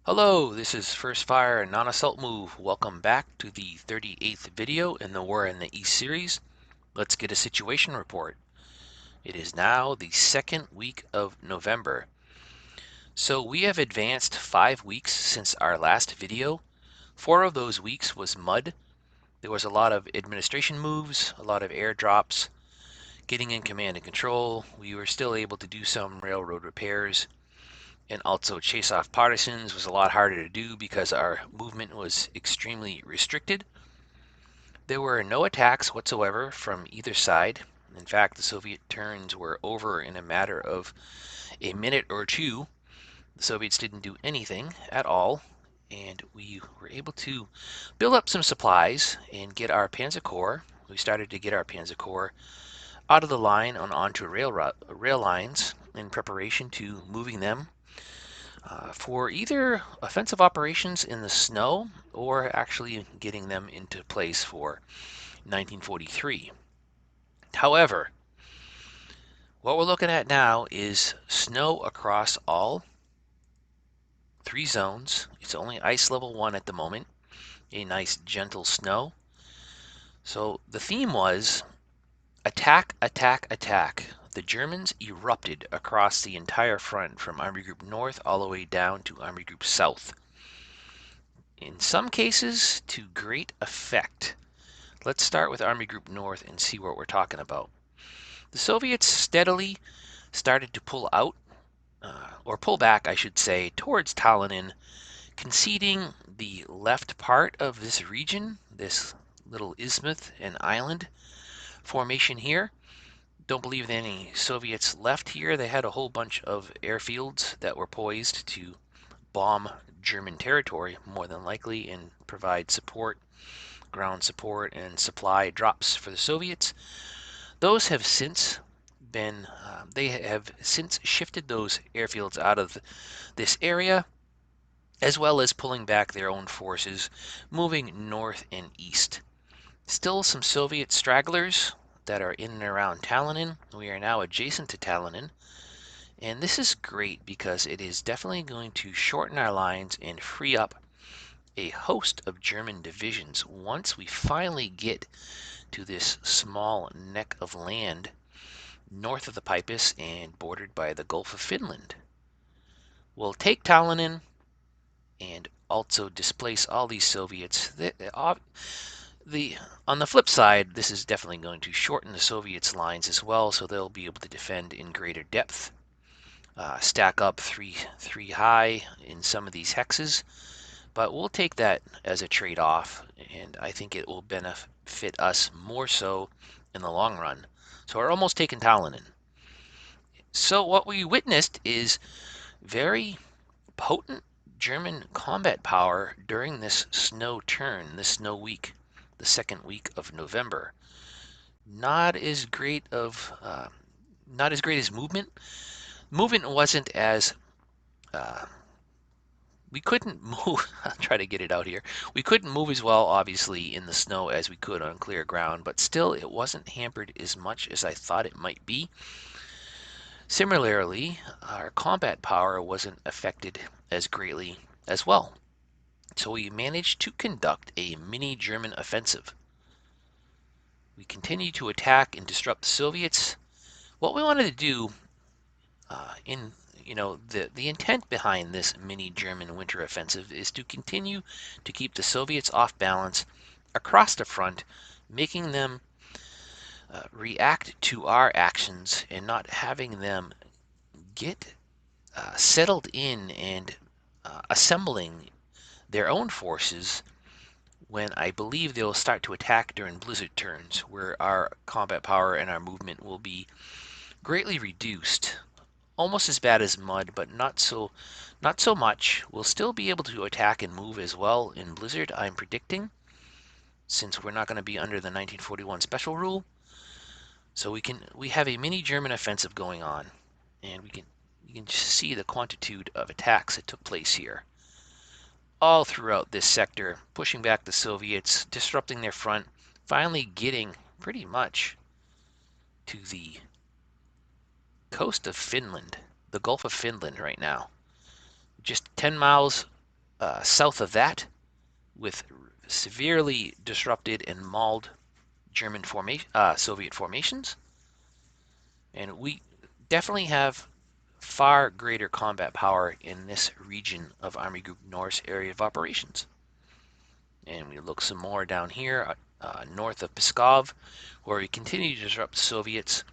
Hello, this is First Fire Non-Assault Move. Welcome back to the 38th video in the War in the East series. Let's get a situation report. It is now the second week of November. So we have advanced 5 weeks since our last video. 4 of those weeks was mud. There was a lot of administration moves, a lot of airdrops, getting in command and control. We were still able to do some railroad repairs. And also chase off partisans was a lot harder to do because our movement was extremely restricted. There were no attacks whatsoever from either side. In fact, the Soviet turns were over in a matter of a minute or two. The Soviets didn't do anything at all, and we were able to build up some supplies and get our Panzer Corps. We started to get our Panzer Corps out of the line and onto rail lines in preparation to moving them for either offensive operations in the snow or actually getting them into place for 1943. However, what we're looking at now is snow across all 3 zones. It's only ice level 1 at the moment, a nice gentle snow. So the theme was attack, attack, attack. The Germans erupted across the entire front from Army Group North all the way down to Army Group South. In some cases, to great effect. Let's start with Army Group North and see what we're talking about. The Soviets steadily started to pull out, or pull back, I should say, towards Talonin, conceding the left part of this region, this little isthmus and island formation here. Don't believe that any Soviets left here. They had a whole bunch of airfields that were poised to bomb German territory, more than likely, and provide support, ground support, and supply drops for the Soviets. Those have since been, they have since shifted those airfields out of this area, as well as pulling back their own forces, moving north and east. Still some Soviet stragglers that are in and around Talonin. We are now adjacent to Talonin, and this is great because it is definitely going to shorten our lines and free up a host of German divisions once we finally get to this small neck of land north of the Peipus and bordered by the Gulf of Finland. We'll take Talonin and also displace all these Soviets. On the flip side, this is definitely going to shorten the Soviets' lines as well, so they'll be able to defend in greater depth. Stack up three high in some of these hexes, but we'll take that as a trade-off, and I think it will benefit us more so in the long run. So we're almost taking Talonin. So what we witnessed is very potent German combat power during this snow turn, this snow week, the second week of November. Not as great as movement. Movement wasn't as we couldn't move. I'll try to get it out here. We couldn't move as well, obviously, in the snow as we could on clear ground, but still, it wasn't hampered as much as I thought it might be. Similarly, our combat power wasn't affected as greatly as well. So we managed to conduct a mini German offensive. We continued to attack and disrupt the Soviets. What we wanted to do the intent behind this mini German winter offensive is to continue to keep the Soviets off balance across the front, making them react to our actions and not having them get settled in and assembling their own forces when I believe they'll start to attack during blizzard turns, where our combat power and our movement will be greatly reduced. Almost as bad as mud, but not so much. We'll still be able to attack and move as well in blizzard, I'm predicting, since we're not going to be under the 1941 special rule. So we have a mini German offensive going on, and you can just see the quantitude of attacks that took place here. All throughout this sector, pushing back the Soviets, disrupting their front, finally getting pretty much to the coast of Finland, the Gulf of Finland right now. Just 10 miles south of that, with severely disrupted and mauled German Soviet formations. And we definitely have far greater combat power in this region of Army Group North's area of operations. And we look some more down here, north of Pskov, where we continue to disrupt the Soviets,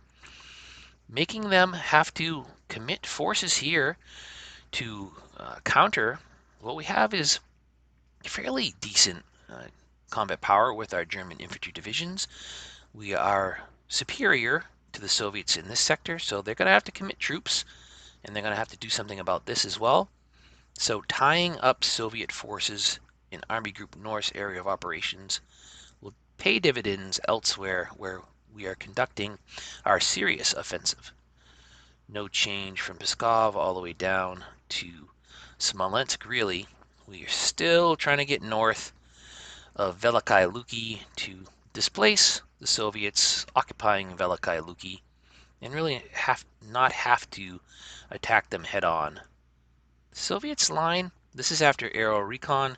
making them have to commit forces here to counter. What we have is fairly decent combat power with our German infantry divisions. We are superior to the Soviets in this sector, so they're going to have to commit troops, and they're going to have to do something about this as well. So tying up Soviet forces in Army Group North's area of operations will pay dividends elsewhere where we are conducting our serious offensive. No change from Pskov all the way down to Smolensk, really. We are still trying to get north of Veliky Luki to displace the Soviets occupying Veliky Luki and really not have to attack them head on. The Soviets' line, this is after aerial recon,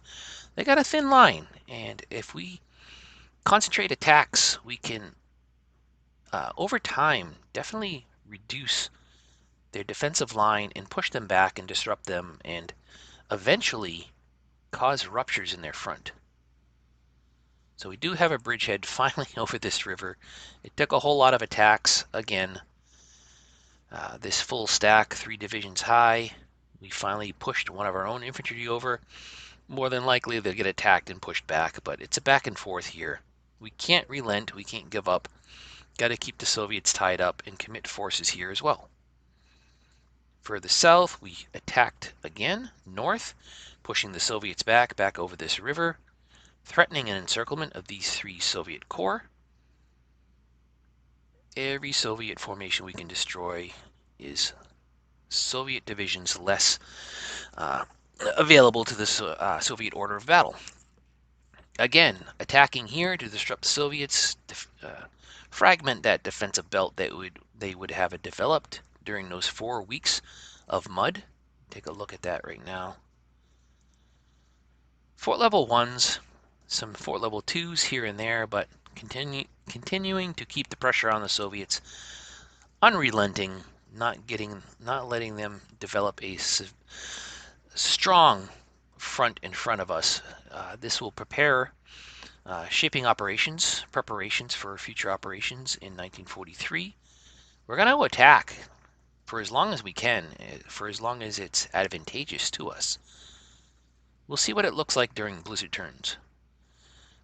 they got a thin line, and if we concentrate attacks, we can, over time, definitely reduce their defensive line and push them back and disrupt them and eventually cause ruptures in their front. So we do have a bridgehead finally over this river. It took a whole lot of attacks. Again, this full stack, 3 divisions high, we finally pushed one of our own infantry over. More than likely they'll get attacked and pushed back, but it's a back and forth here. We can't relent, we can't give up. Got to keep the Soviets tied up and commit forces here as well. Further south, we attacked again, north, pushing the Soviets back over this river, threatening an encirclement of these 3 Soviet corps. Every Soviet formation we can destroy is Soviet divisions less available to the Soviet order of battle. Again, attacking here to disrupt the Soviets, fragment that defensive belt that they would have developed during those 4 weeks of mud. Take a look at that right now. Fort level 1s, some fort level 2s here and there, but continuing to keep the pressure on the Soviets, unrelenting, not letting them develop a strong front in front of us. This will prepare shaping preparations for future operations in 1943. We're going to attack for as long as we can, for as long as it's advantageous to us. We'll see what it looks like during blizzard turns.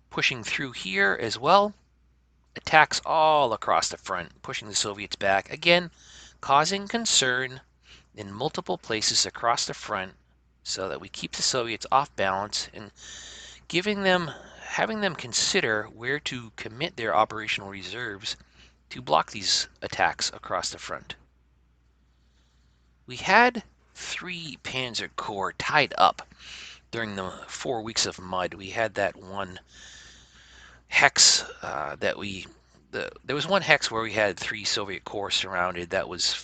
Pushing through here as well. Attacks all across the front, pushing the Soviets back. Again, causing concern in multiple places across the front so that we keep the Soviets off balance and having them consider where to commit their operational reserves to block these attacks across the front. We had 3 Panzer Corps tied up during the 4 weeks of mud. We had that one hex there was one hex where we had 3 Soviet corps surrounded. That was,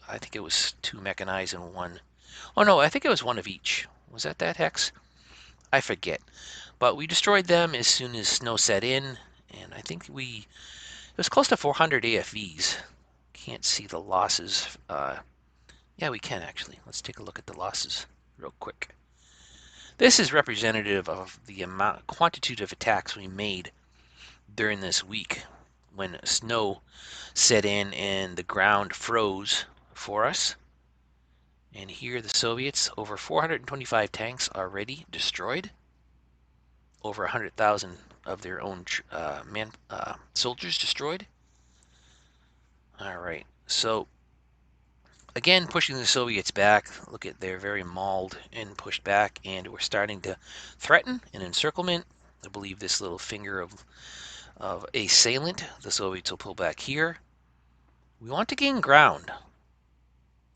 I think it was 2 mechanized and 1. Oh no, I think it was 1 of each. Was that hex? I forget. But we destroyed them as soon as snow set in, and I think it was close to 400 AFVs. Can't see the losses. Yeah, we can actually. Let's take a look at the losses real quick. This is representative of the quantity of attacks we made during this week when snow set in and the ground froze for us. And here the Soviets, over 425 tanks already destroyed. Over 100,000 of their own soldiers destroyed. All right, so again, pushing the Soviets back. Look at, they're very mauled and pushed back, and we're starting to threaten an encirclement. I believe this little finger of a salient, the Soviets will pull back here. We want to gain ground.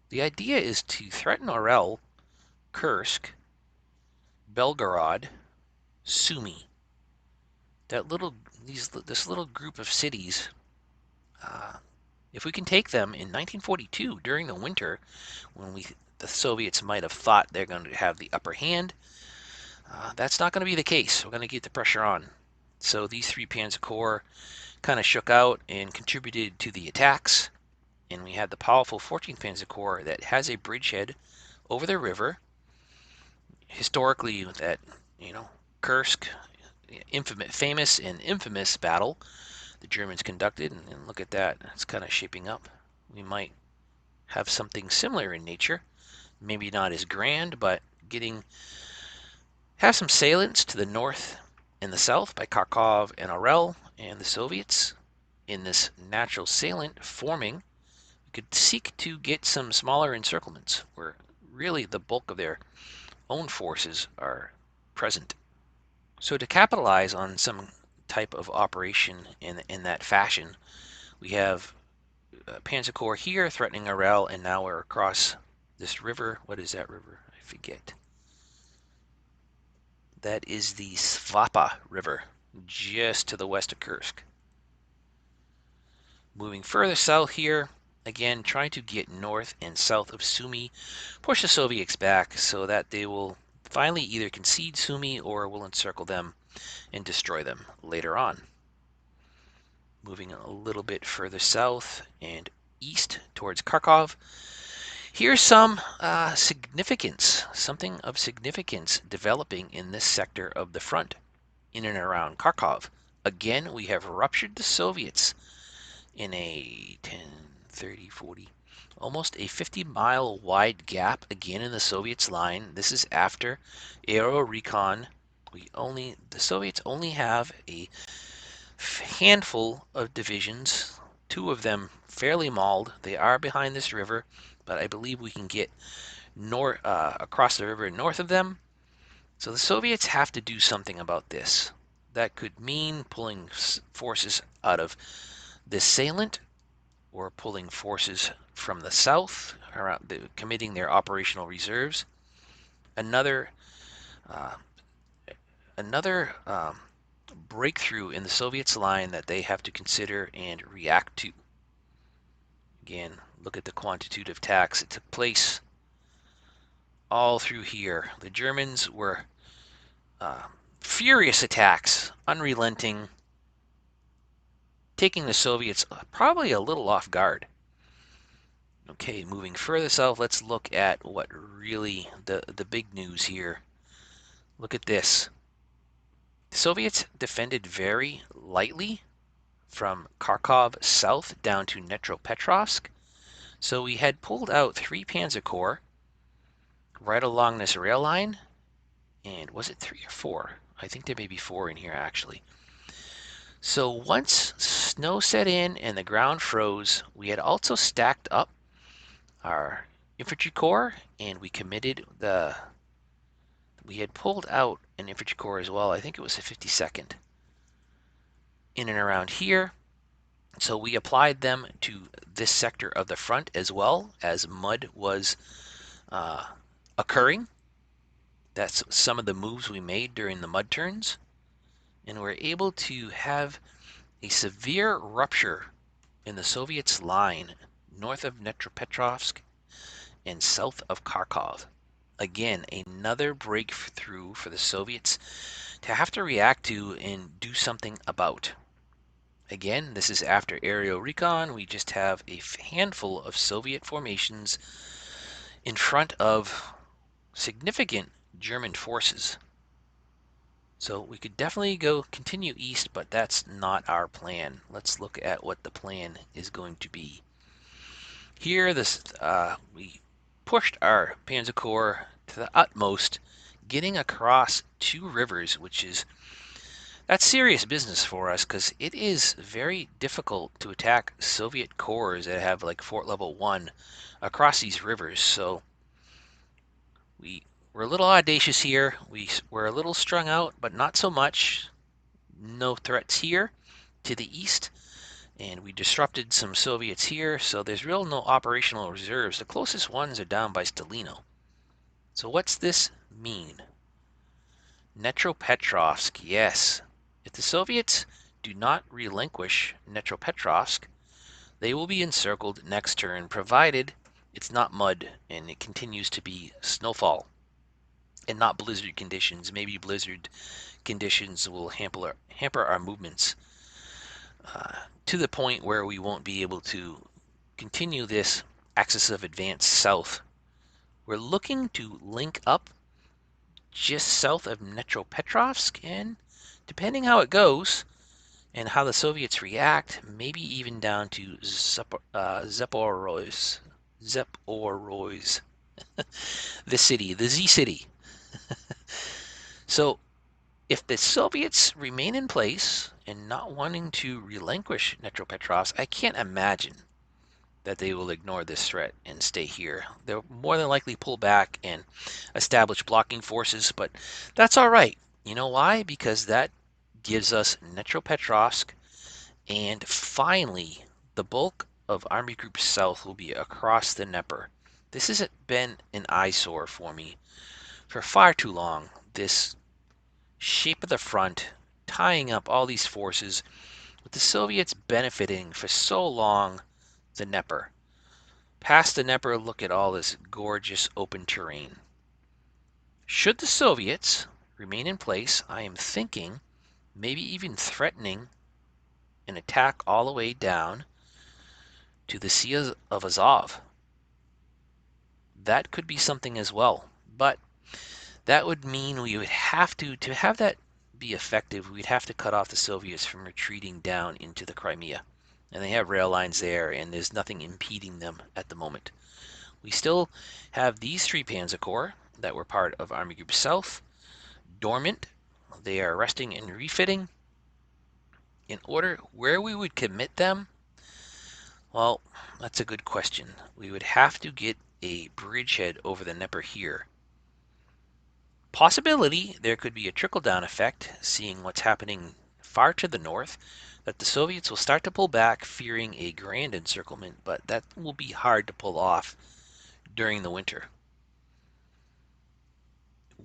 The idea is to threaten Orel, Kursk, Belgorod, Sumy. This little group of cities. If we can take them in 1942 during the winter, when the Soviets might have thought they're going to have the upper hand, That's not going to be the case. We're going to keep the pressure on. So these 3 Panzer Corps kind of shook out and contributed to the attacks. And we had the powerful 14th Panzer Corps that has a bridgehead over the river. Historically, that, Kursk, famous and infamous battle the Germans conducted, and look at that, it's kind of shaping up. We might have something similar in nature, maybe not as grand, but have some salients to the north and the south by Kharkov and Orel and the Soviets. In this natural salient forming, we could seek to get some smaller encirclements where really the bulk of their own forces are present. So to capitalize on some type of operation in that fashion, we have Panzer Corps here threatening Orel, and now we're across this river. What is that river? I forget. That is the Svapa River, just to the west of Kursk. Moving further south here, again trying to get north and south of Sumy, push the Soviets back so that they will finally either concede Sumy or will encircle them and destroy them later on. Moving a little bit further south and east towards Kharkov. Here's some significance, something of significance developing in this sector of the front, in and around Kharkov. Again, we have ruptured the Soviets in a 10, 30, 40, almost a 50-mile wide gap again in the Soviets' line. This is after Aero Recon. The Soviets only have a handful of divisions, 2 of them fairly mauled. They are behind this river, but I believe we can get across the river north of them. So the Soviets have to do something about this. That could mean pulling forces out of this salient, or pulling forces from the south, committing their operational reserves. Another breakthrough in the Soviets' line that they have to consider and react to. Again, look at the quantitude of attacks that took place all through here. The Germans were furious attacks, unrelenting, taking the Soviets probably a little off guard. Okay, moving further south, let's look at what really the big news here. Look at this. The Soviets defended very lightly from Kharkov south down to Dnepropetrovsk. So we had pulled out 3 Panzer Corps right along this rail line. And was it 3 or 4? I think there may be 4 in here actually. So once snow set in and the ground froze, we had also stacked up our infantry corps, and we had pulled out an infantry corps as well. I think it was the 52nd in and around here. So we applied them to this sector of the front as well, as mud was occurring. That's some of the moves we made during the mud turns. And we're able to have a severe rupture in the Soviets' line north of Dnepropetrovsk and south of Kharkov. Again, another breakthrough for the Soviets to have to react to and do something about. Again, this is after aerial recon. We just have a handful of Soviet formations in front of significant German forces. So we could definitely continue east, but that's not our plan. Let's look at what the plan is going to be. Here, we pushed our Panzer Corps to the utmost, getting across 2 rivers, that's serious business for us, because it is very difficult to attack Soviet corps that have like Fort Level 1 across these rivers. So we're a little audacious here. We're a little strung out, but not so much. No threats here to the east. And we disrupted some Soviets here, so there's no operational reserves. The closest ones are down by Stalino. So what's this mean? Dnepropetrovsk, yes. If the Soviets do not relinquish Dnepropetrovsk, they will be encircled next turn, provided it's not mud and it continues to be snowfall. and not blizzard conditions. Maybe blizzard conditions will hamper our movements to the point where we won't be able to continue this axis of advance south. We're looking to link up just south of Dnepropetrovsk, and depending how it goes and how the Soviets react, maybe even down to Zaporozhye, the city, the Z city. So if the Soviets remain in place and not wanting to relinquish Dnepropetrovsk, I can't imagine that they will ignore this threat and stay here. They'll more than likely pull back and establish blocking forces, but that's all right. You know why? Because that gives us Dnepropetrovsk, and finally, the bulk of Army Group South will be across the Dnieper. This has been an eyesore for me for far too long. This shape of the front, tying up all these forces, with the Soviets benefiting for so long the Dnieper. Past the Dnieper, look at all this gorgeous open terrain. Should the Soviets remain in place, I am thinking, maybe even threatening an attack all the way down to the Sea of Azov. That could be something as well, but that would mean we would have to have that be effective, we'd have to cut off the Soviets from retreating down into the Crimea. And they have rail lines there, and there's nothing impeding them at the moment. We still have these 3 Panzer Corps that were part of Army Group South dormant. They are resting and refitting. In order, where we would commit them, well, that's a good question. We would have to get a bridgehead over the Dnieper here. Possibility there could be a trickle-down effect, seeing what's happening far to the north, that the Soviets will start to pull back, fearing a grand encirclement, but that will be hard to pull off during the winter.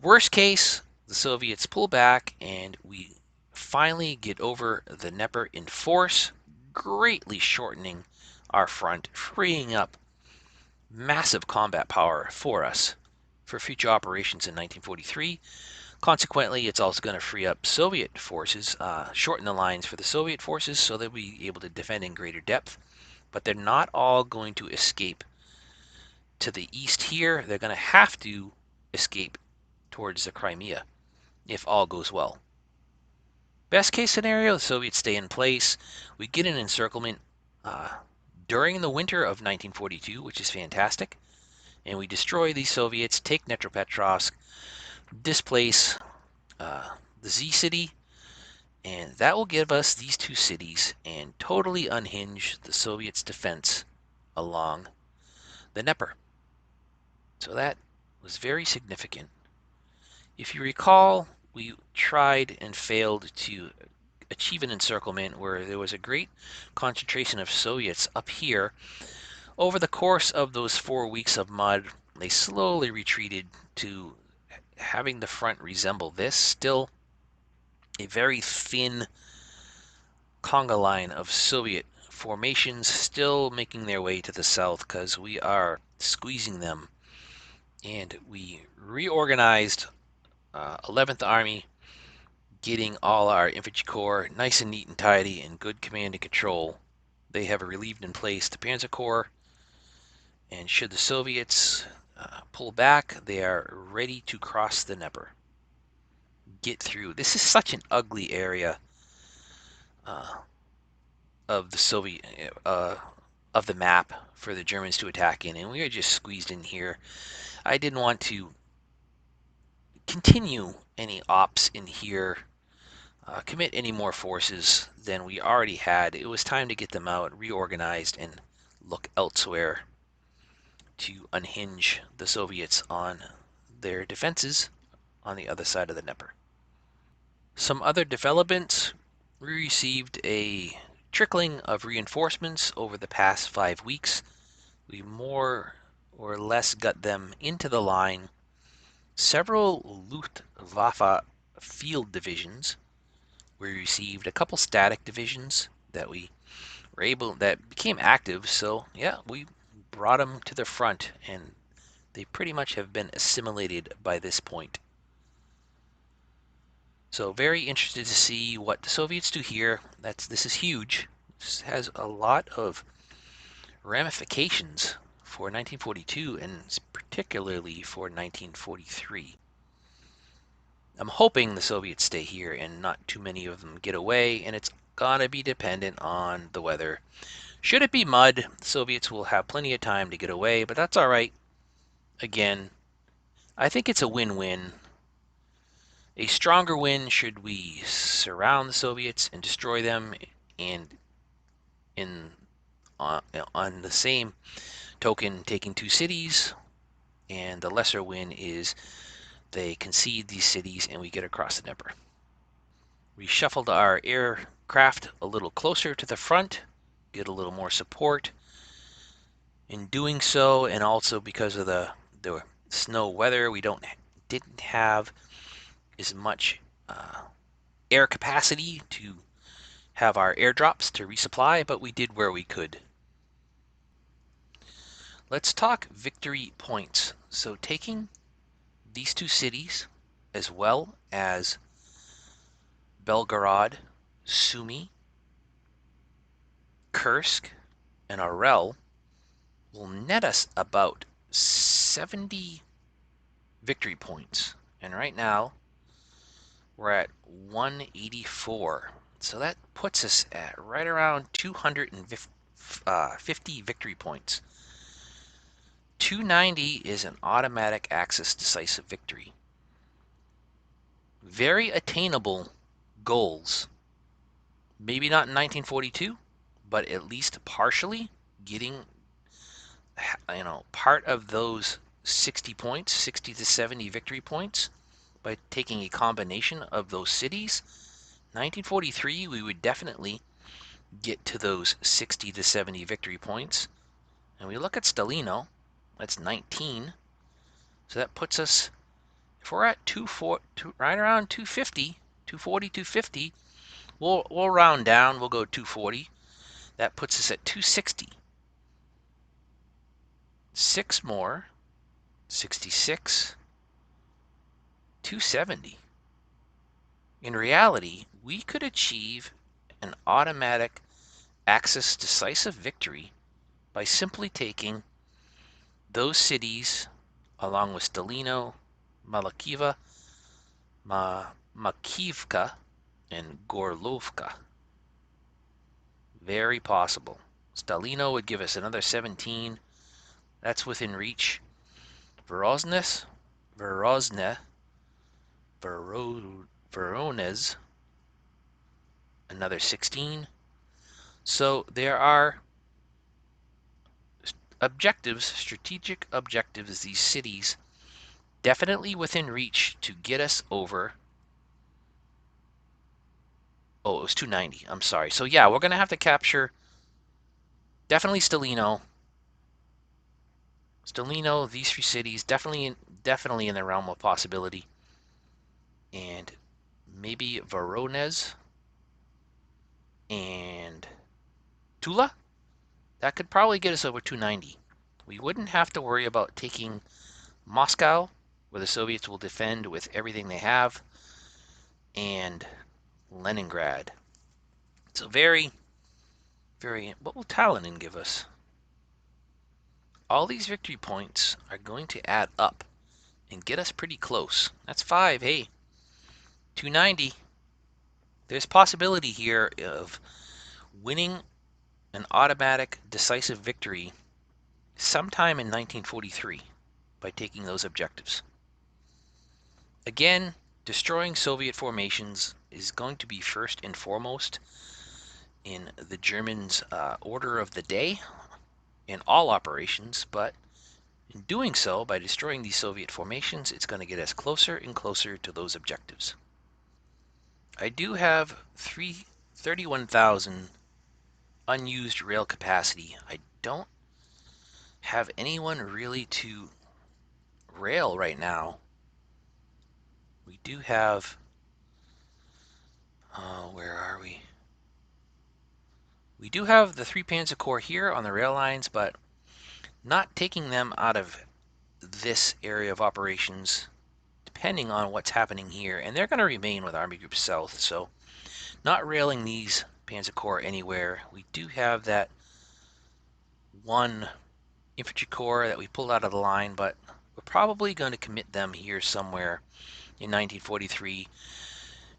Worst case, the Soviets pull back and we finally get over the Dnieper in force, greatly shortening our front, freeing up massive combat power for us for future operations in 1943. Consequently, it's also going to free up Soviet forces, shorten the lines for the Soviet forces so they'll be able to defend in greater depth. But they're not all going to escape to the east here. They're going to have to escape towards the Crimea if all goes well. Best case scenario, the Soviets stay in place. We get an encirclement during the winter of 1942, which is fantastic. And we destroy these Soviets, take Dnepropetrovsk, displace the Z city, and that will give us these 2 cities and totally unhinge the Soviets' defense along the Dnieper. So that was very significant. If you recall, we tried and failed to achieve an encirclement where there was a great concentration of Soviets up here. Over the course of those 4 weeks of mud, they slowly retreated to having the front resemble this, still a very thin conga line of Soviet formations still making their way to the south because we are squeezing them. And we reorganized 11th Army, getting all our infantry corps nice and neat and tidy and good command and control. They have relieved in place the Panzer Corps, and should the Soviets pull back, they are ready to cross the Dnieper. Get through. This is such an ugly area of the Soviet of the map for the Germans to attack in, and we are just squeezed in here. I didn't want to continue any ops in here, commit any more forces than we already had. It was time to get them out, reorganized, and look elsewhere to unhinge the Soviets on their defenses on the other side of the Dnieper. Some other developments: we received a trickling of reinforcements over the past 5 weeks. We more or less got them into the line. Several Luftwaffe field divisions. We received a couple static divisions that that became active. So yeah, we brought them to the front, and they pretty much have been assimilated by this point. So very interested to see what the Soviets do here. This is huge. This has a lot of ramifications for 1942 and particularly for 1943. I'm hoping the Soviets stay here and not too many of them get away, and it's gonna be dependent on the weather. Should it be mud, the Soviets will have plenty of time to get away, but that's all right. Again, I think it's a win-win. A stronger win should we surround the Soviets and destroy them, and on the same token taking 2 cities, and the lesser win is they concede these cities and we get across the Dnieper. We shuffled our aircraft a little closer to the front, get a little more support. In doing so, and also because of the snow weather, we didn't have as much air capacity to have our airdrops to resupply, but we did where we could. Let's talk victory points. So taking these 2 cities, as well as Belgorod, Sumy, Kursk, and Orel, will net us about 70 victory points. And right now, we're at 184. So that puts us at right around 250 victory points. 290 is an automatic Axis decisive victory. Very attainable goals. Maybe not in 1942, but at least partially getting, part of those 60 points, 60 to 70 victory points, by taking a combination of those cities. 1943, we would definitely get to those 60 to 70 victory points. And we look at Stalino, that's 19. So that puts us, if we're at right around 250, 240, 250, we'll round down, we'll go 240. That puts us at 260. 6 more, 66, 270. In reality, we could achieve an automatic Axis decisive victory by simply taking those cities along with Stalino, Malakiva, Makivka, and Gorlovka. Very possible. Stalino would give us another 17. That's within reach. Voronezh, another 16. So there are objectives, strategic objectives, these cities, definitely within reach to get us over. Oh, it was 290. I'm sorry. So yeah, we're going to have to capture definitely Stalino. Stalino, these 3 cities, definitely in the realm of possibility. And maybe Voronezh and Tula. That could probably get us over 290. We wouldn't have to worry about taking Moscow, where the Soviets will defend with everything they have, and Leningrad. So very, very, what will Tallinn give us? All these victory points are going to add up and get us pretty close. That's 5, hey. 290. There's possibility here of winning an automatic decisive victory sometime in 1943 by taking those objectives. Again, destroying Soviet formations is going to be first and foremost in the Germans' order of the day in all operations, but in doing so, by destroying these Soviet formations, it's going to get us closer and closer to those objectives. I do have 31,000 unused rail capacity. I don't have anyone really to rail right now. We do have, where are we? We do have the 3 Panzer Corps here on the rail lines, but not taking them out of this area of operations, depending on what's happening here. And they're going to remain with Army Group South, so not railing these Panzer Corps anywhere. We do have that one infantry corps that we pulled out of the line, but we're probably going to commit them here somewhere in 1943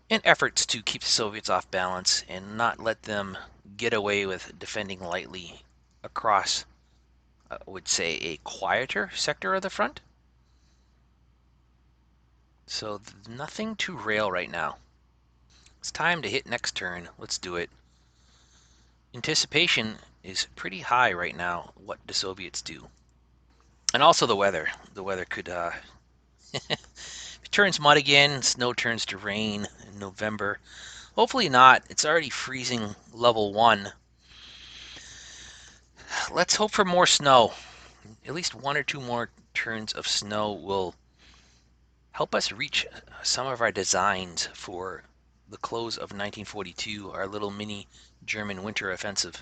in efforts to keep the Soviets off balance and not let them get away with defending lightly across, I would say, a quieter sector of the front. So nothing to rail right now. It's time to hit next turn. Let's do it. Anticipation is pretty high right now, what the Soviets do. And also the weather. The weather could, if it turns mud again, snow turns to rain in November. Hopefully not. It's already freezing level 1. Let's hope for more snow. At least 1 or 2 more turns of snow will help us reach some of our designs for the close of 1942, our little mini German winter offensive.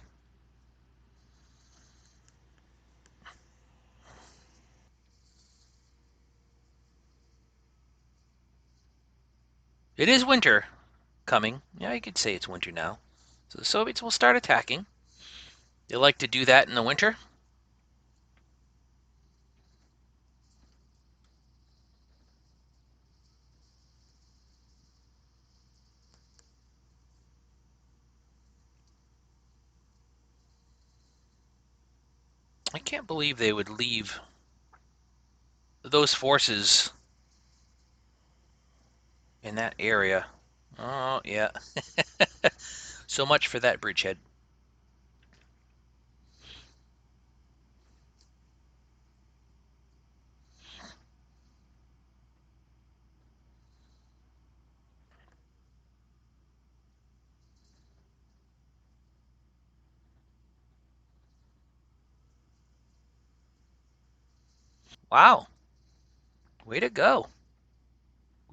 It is winter coming. Yeah, you could say it's winter now. So the Soviets will start attacking. They like to do that in the winter. I can't believe they would leave those forces in that area. Oh, yeah. So much for that bridgehead. Wow. Way to go.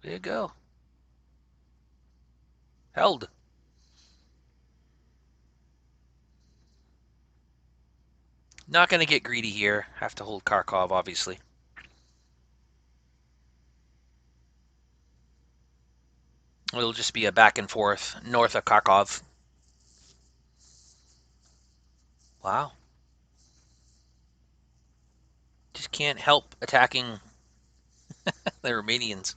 Way to go. Held. Not going to get greedy here. Have to hold Kharkov, obviously. It'll just be a back and forth north of Kharkov. Wow. Just can't help attacking the Romanians.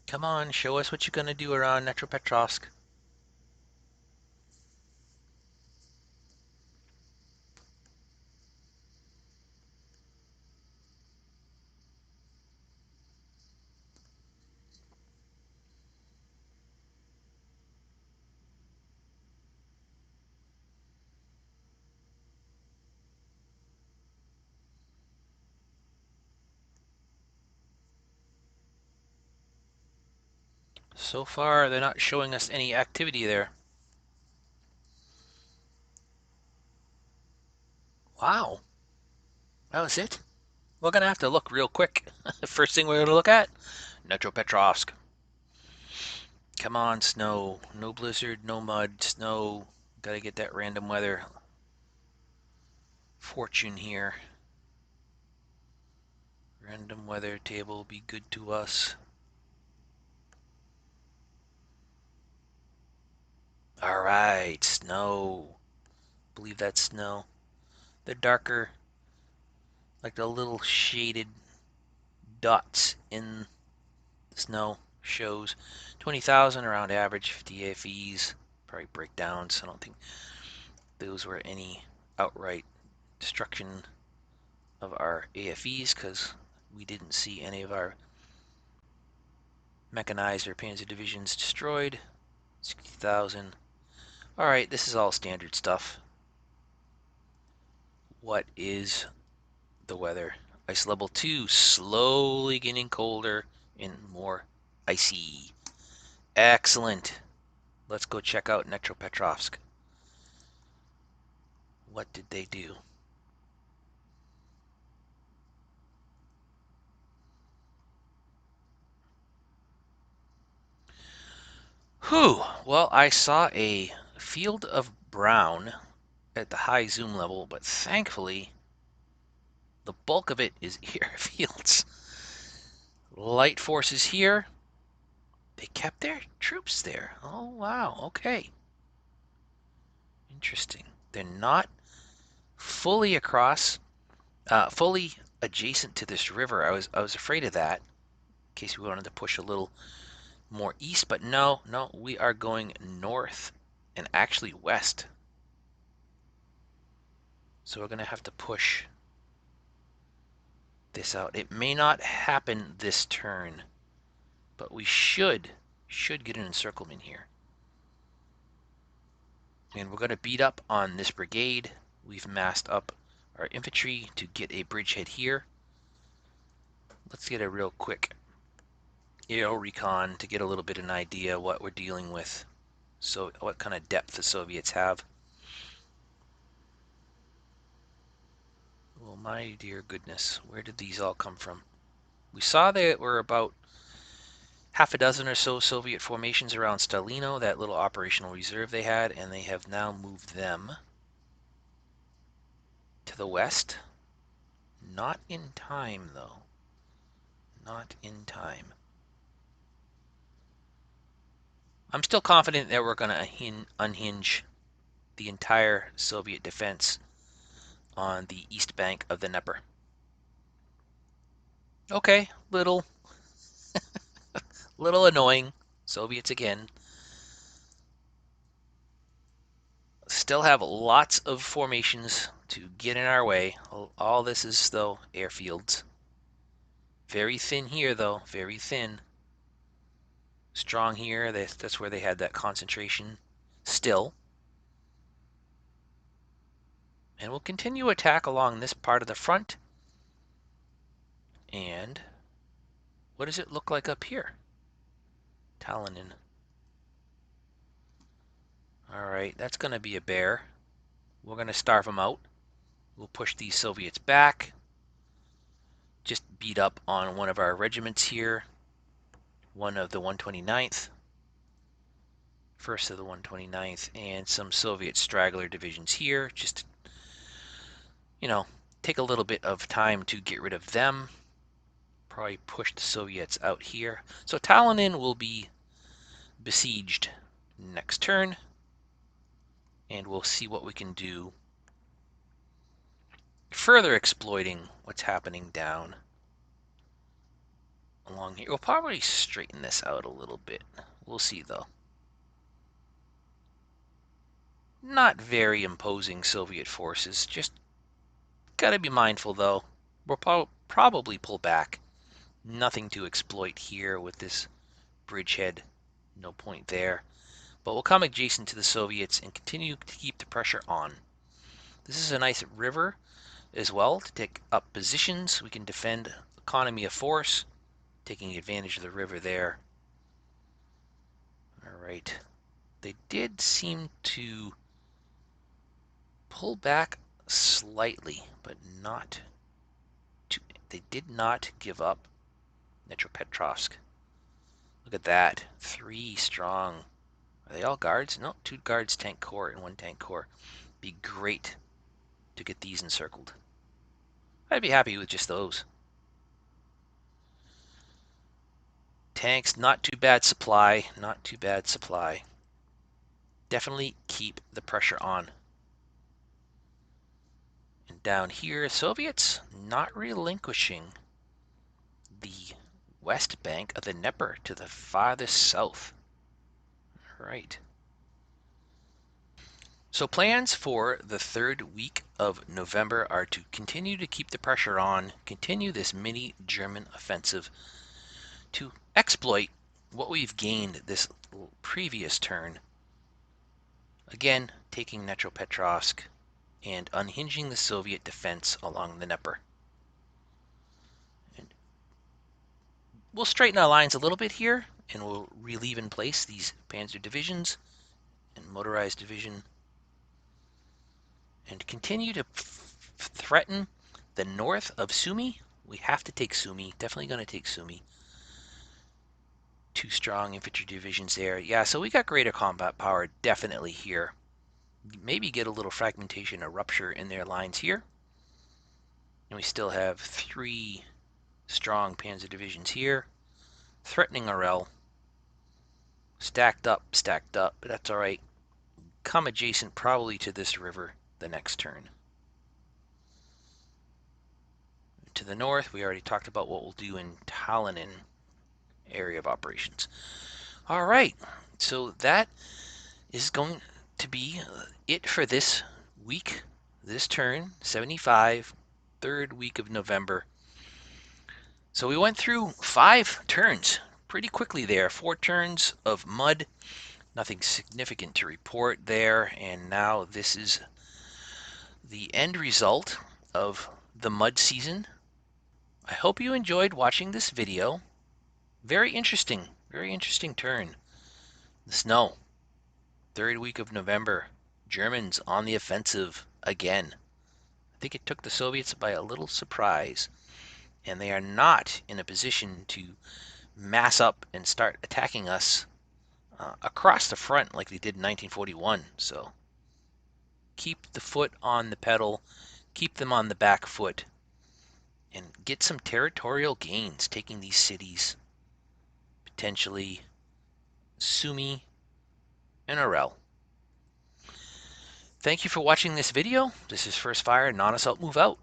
Come on, show us what you're going to do around Dnepropetrovsk. So far, they're not showing us any activity there. Wow. That was it? We're going to have to look real quick. First thing we're going to look at, Dnepropetrovsk. Come on, snow. No blizzard, no mud, snow. Got to get that random weather fortune here. Random weather table be good to us. All right, snow. Believe that's snow. The darker, like the little shaded dots in the snow shows 20,000 around average, 50 AFEs, probably breakdowns. I don't think those were any outright destruction of our AFEs because we didn't see any of our mechanized or panzer divisions destroyed. 60,000. All right, this is all standard stuff. What is the weather? Ice level 2, slowly getting colder and more icy. Excellent. Let's go check out Dnepropetrovsk. What did they do? Whew. Well, I saw a field of brown at the high zoom level, but thankfully the bulk of it is airfields. Light forces here. They kept their troops there. Oh, wow. Okay. Interesting. They're not fully across, fully adjacent to this river. I was afraid of that, in case we wanted to push a little more east, but no, we are going north and actually west. So we're going to have to push this out. It may not happen this turn, but we should get an encirclement here. And we're going to beat up on this brigade. We've massed up our infantry to get a bridgehead here. Let's get a real quick aerial recon to get a little bit of an idea what we're dealing with. So what kind of depth the Soviets have. Well, my dear goodness, where did these all come from? We saw there were about half a dozen or so Soviet formations around Stalino, that little operational reserve they had, and they have now moved them to the west. Not in time, though. Not in time. I'm still confident that we're going to unhinge the entire Soviet defense on the east bank of the Dnieper. Okay, little annoying. Soviets again. Still have lots of formations to get in our way. All this is, though, airfields. Very thin here, though. Very thin. Strong here. That's where they had that concentration still. And we'll continue attack along this part of the front. And what does it look like up here? Talonin. Alright, that's going to be a bear. We're going to starve them out. We'll push these Soviets back. Just beat up on one of our regiments here. One of the 129th. First of the 129th. And some Soviet straggler divisions here. Just, you know, take a little bit of time to get rid of them. Probably push the Soviets out here. So Talonin will be besieged next turn. And we'll see what we can do further exploiting what's happening down along here. We'll probably straighten this out a little bit. We'll see, though. Not very imposing Soviet forces. Just gotta be mindful, though. We'll probably pull back. Nothing to exploit here with this bridgehead. No point there. But we'll come adjacent to the Soviets and continue to keep the pressure on. This is a nice river as well to take up positions. We can defend economy of force, taking advantage of the river there. All right. They did seem to pull back slightly, but not too. They did not give up Dnipropetrovsk. Look at that. 3 strong. Are they all guards? No, 2 guards, tank corps, and 1 tank corps. Be great to get these encircled. I'd be happy with just those. Tanks, not too bad supply. Not too bad supply. Definitely keep the pressure on. And down here, Soviets not relinquishing the west bank of the Dnieper to the farthest south. All right. So plans for the 3rd week of November are to continue to keep the pressure on, continue this mini German offensive to exploit what we've gained this previous turn. Again, taking Dnipropetrovsk and unhinging the Soviet defense along the Dnieper. And we'll straighten our lines a little bit here, and we'll relieve in place these panzer divisions and motorized division, and continue to threaten the north of Sumy. We have to take Sumy. Definitely going to take Sumy. 2 strong infantry divisions there. Yeah, so we got greater combat power definitely here. maybe get a little fragmentation, a rupture in their lines here. And we still have 3 strong panzer divisions here, threatening Orel. Stacked up, but that's all right. Come adjacent probably to this river the next turn. To the north, we already talked about what we'll do in Talonen area of operations. All right, so that is going to be it for this week, this turn, 75, third week of November. So we went through 5 turns pretty quickly there, 4 turns of mud, nothing significant to report there, and now this is the end result of the mud season. I hope you enjoyed watching this video. Very interesting turn. The snow. Third week of November. Germans on the offensive again. I think it took the Soviets by a little surprise. And they are not in a position to mass up and start attacking us across the front like they did in 1941. So keep the foot on the pedal. Keep them on the back foot. And get some territorial gains taking these cities. Potentially Sumy and Orel. Thank you for watching this video. This is First Fire Non-Assault Move Out.